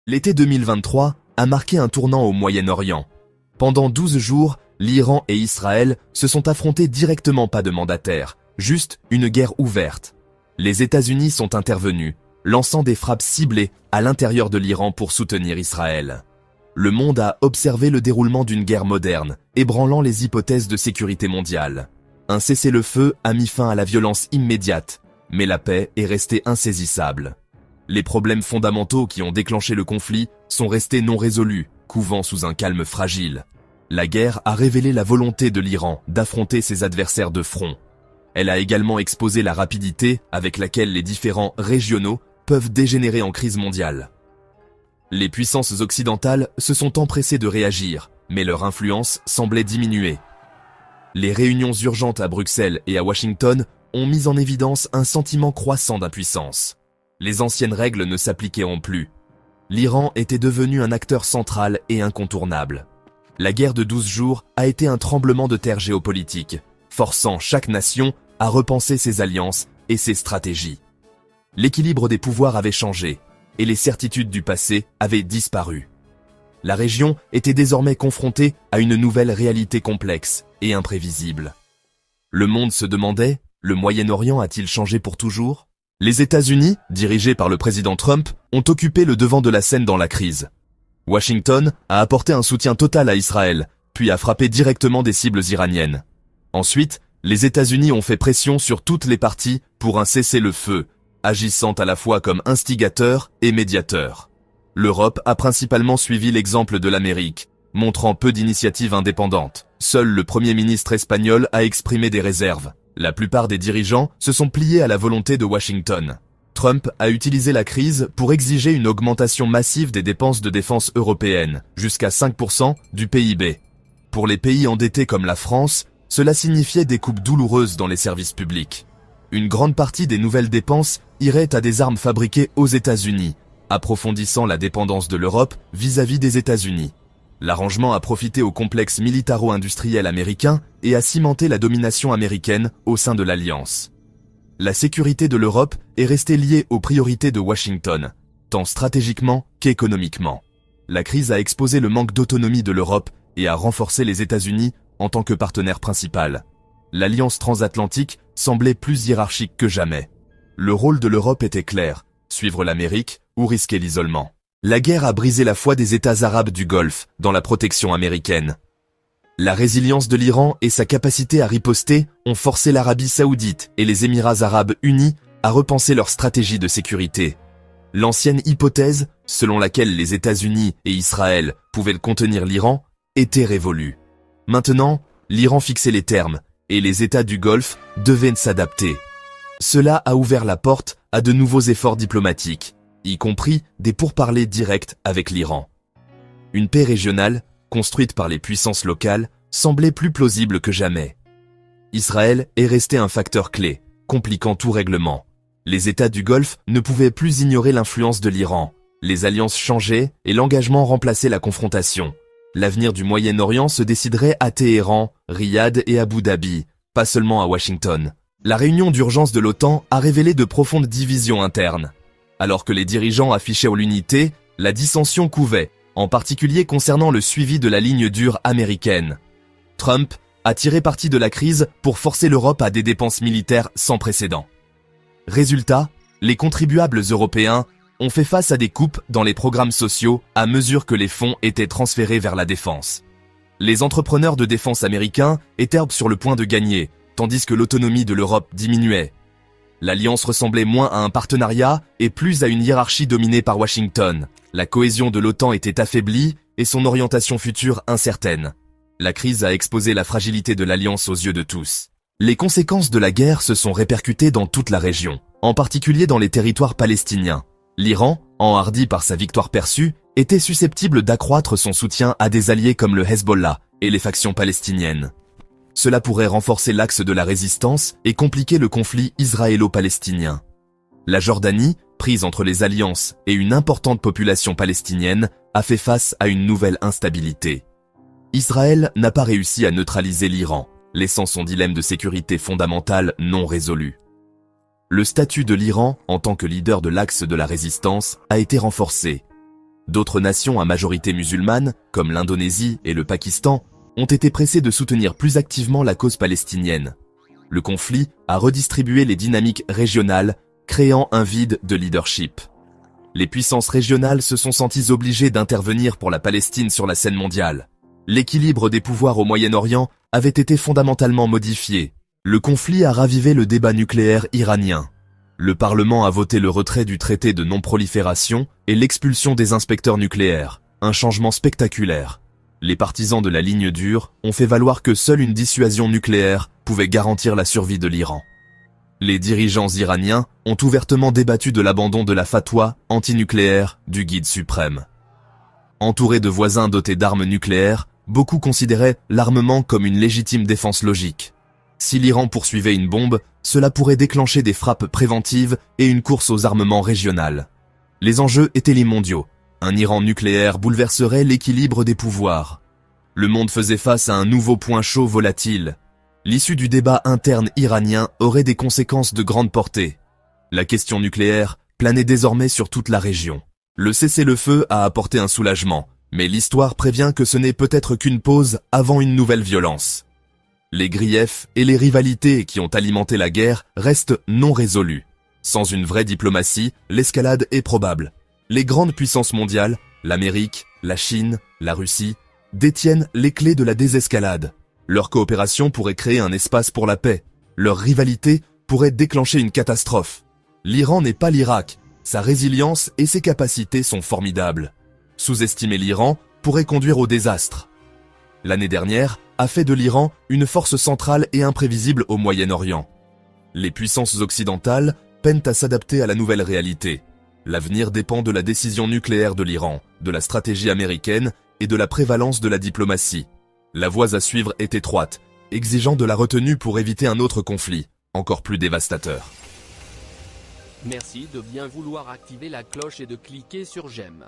L'été 2023 a marqué un tournant au Moyen-Orient. Pendant 12 jours, l'Iran et Israël se sont affrontés directement, pas de mandataire, juste une guerre ouverte. Les États-Unis sont intervenus, lançant des frappes ciblées à l'intérieur de l'Iran pour soutenir Israël. Le monde a observé le déroulement d'une guerre moderne, ébranlant les hypothèses de sécurité mondiale. Un cessez-le-feu a mis fin à la violence immédiate, mais la paix est restée insaisissable. Les problèmes fondamentaux qui ont déclenché le conflit sont restés non résolus, couvant sous un calme fragile. La guerre a révélé la volonté de l'Iran d'affronter ses adversaires de front. Elle a également exposé la rapidité avec laquelle les différends régionaux peuvent dégénérer en crise mondiale. Les puissances occidentales se sont empressées de réagir, mais leur influence semblait diminuer. Les réunions urgentes à Bruxelles et à Washington ont mis en évidence un sentiment croissant d'impuissance. Les anciennes règles ne s'appliquaient plus. L'Iran était devenu un acteur central et incontournable. La guerre de 12 jours a été un tremblement de terre géopolitique, forçant chaque nation à repenser ses alliances et ses stratégies. L'équilibre des pouvoirs avait changé, et les certitudes du passé avaient disparu. La région était désormais confrontée à une nouvelle réalité complexe et imprévisible. Le monde se demandait, le Moyen-Orient a-t-il changé pour toujours ? Les États-Unis, dirigés par le président Trump, ont occupé le devant de la scène dans la crise. Washington a apporté un soutien total à Israël, puis a frappé directement des cibles iraniennes. Ensuite, les États-Unis ont fait pression sur toutes les parties pour un cessez-le-feu, agissant à la fois comme instigateur et médiateur. L'Europe a principalement suivi l'exemple de l'Amérique, montrant peu d'initiatives indépendantes. Seul le Premier ministre espagnol a exprimé des réserves. La plupart des dirigeants se sont pliés à la volonté de Washington. Trump a utilisé la crise pour exiger une augmentation massive des dépenses de défense européennes, jusqu'à 5% du PIB. Pour les pays endettés comme la France, cela signifiait des coupes douloureuses dans les services publics. Une grande partie des nouvelles dépenses irait à des armes fabriquées aux États-Unis, approfondissant la dépendance de l'Europe vis-à-vis des États-Unis. L'arrangement a profité au complexe militaro-industriel américain et a cimenté la domination américaine au sein de l'Alliance. La sécurité de l'Europe est restée liée aux priorités de Washington, tant stratégiquement qu'économiquement. La crise a exposé le manque d'autonomie de l'Europe et a renforcé les États-Unis en tant que partenaire principal. L'Alliance transatlantique semblait plus hiérarchique que jamais. Le rôle de l'Europe était clair, suivre l'Amérique ou risquer l'isolement. La guerre a brisé la foi des États arabes du Golfe dans la protection américaine. La résilience de l'Iran et sa capacité à riposter ont forcé l'Arabie saoudite et les Émirats arabes unis à repenser leur stratégie de sécurité. L'ancienne hypothèse, selon laquelle les États-Unis et Israël pouvaient contenir l'Iran, était révolue. Maintenant, l'Iran fixait les termes et les États du Golfe devaient s'adapter. Cela a ouvert la porte à de nouveaux efforts diplomatiques, y compris des pourparlers directs avec l'Iran. Une paix régionale, construite par les puissances locales, semblait plus plausible que jamais. Israël est resté un facteur clé, compliquant tout règlement. Les États du Golfe ne pouvaient plus ignorer l'influence de l'Iran. Les alliances changeaient et l'engagement remplaçait la confrontation. L'avenir du Moyen-Orient se déciderait à Téhéran, Riyad et Abu Dhabi, pas seulement à Washington. La réunion d'urgence de l'OTAN a révélé de profondes divisions internes. Alors que les dirigeants affichaient l'unité, la dissension couvait, en particulier concernant le suivi de la ligne dure américaine. Trump a tiré parti de la crise pour forcer l'Europe à des dépenses militaires sans précédent. Résultat, les contribuables européens ont fait face à des coupes dans les programmes sociaux à mesure que les fonds étaient transférés vers la défense. Les entrepreneurs de défense américains étaient sur le point de gagner, tandis que l'autonomie de l'Europe diminuait. L'alliance ressemblait moins à un partenariat et plus à une hiérarchie dominée par Washington. La cohésion de l'OTAN était affaiblie et son orientation future incertaine. La crise a exposé la fragilité de l'alliance aux yeux de tous. Les conséquences de la guerre se sont répercutées dans toute la région, en particulier dans les territoires palestiniens. L'Iran, enhardi par sa victoire perçue, était susceptible d'accroître son soutien à des alliés comme le Hezbollah et les factions palestiniennes. Cela pourrait renforcer l'axe de la résistance et compliquer le conflit israélo-palestinien. La Jordanie, prise entre les alliances et une importante population palestinienne, a fait face à une nouvelle instabilité. Israël n'a pas réussi à neutraliser l'Iran, laissant son dilemme de sécurité fondamentale non résolu. Le statut de l'Iran en tant que leader de l'axe de la résistance a été renforcé. D'autres nations à majorité musulmane, comme l'Indonésie et le Pakistan, ont été pressées de soutenir plus activement la cause palestinienne. Le conflit a redistribué les dynamiques régionales, créant un vide de leadership. Les puissances régionales se sont senties obligées d'intervenir pour la Palestine sur la scène mondiale. L'équilibre des pouvoirs au Moyen-Orient avait été fondamentalement modifié. Le conflit a ravivé le débat nucléaire iranien. Le Parlement a voté le retrait du traité de non-prolifération et l'expulsion des inspecteurs nucléaires, un changement spectaculaire. Les partisans de la ligne dure ont fait valoir que seule une dissuasion nucléaire pouvait garantir la survie de l'Iran. Les dirigeants iraniens ont ouvertement débattu de l'abandon de la fatwa antinucléaire du guide suprême. Entourés de voisins dotés d'armes nucléaires, beaucoup considéraient l'armement comme une légitime défense logique. Si l'Iran poursuivait une bombe, cela pourrait déclencher des frappes préventives et une course aux armements régionales. Les enjeux étaient les mondiaux. Un Iran nucléaire bouleverserait l'équilibre des pouvoirs. Le monde faisait face à un nouveau point chaud volatile. L'issue du débat interne iranien aurait des conséquences de grande portée. La question nucléaire planait désormais sur toute la région. Le cessez-le-feu a apporté un soulagement, mais l'histoire prévient que ce n'est peut-être qu'une pause avant une nouvelle violence. Les griefs et les rivalités qui ont alimenté la guerre restent non résolus. Sans une vraie diplomatie, l'escalade est probable. Les grandes puissances mondiales, l'Amérique, la Chine, la Russie, détiennent les clés de la désescalade. Leur coopération pourrait créer un espace pour la paix. Leur rivalité pourrait déclencher une catastrophe. L'Iran n'est pas l'Irak. Sa résilience et ses capacités sont formidables. Sous-estimer l'Iran pourrait conduire au désastre. L'année dernière a fait de l'Iran une force centrale et imprévisible au Moyen-Orient. Les puissances occidentales peinent à s'adapter à la nouvelle réalité. L'avenir dépend de la décision nucléaire de l'Iran, de la stratégie américaine et de la prévalence de la diplomatie. La voie à suivre est étroite, exigeant de la retenue pour éviter un autre conflit, encore plus dévastateur. Merci de bien vouloir activer la cloche et de cliquer sur j'aime.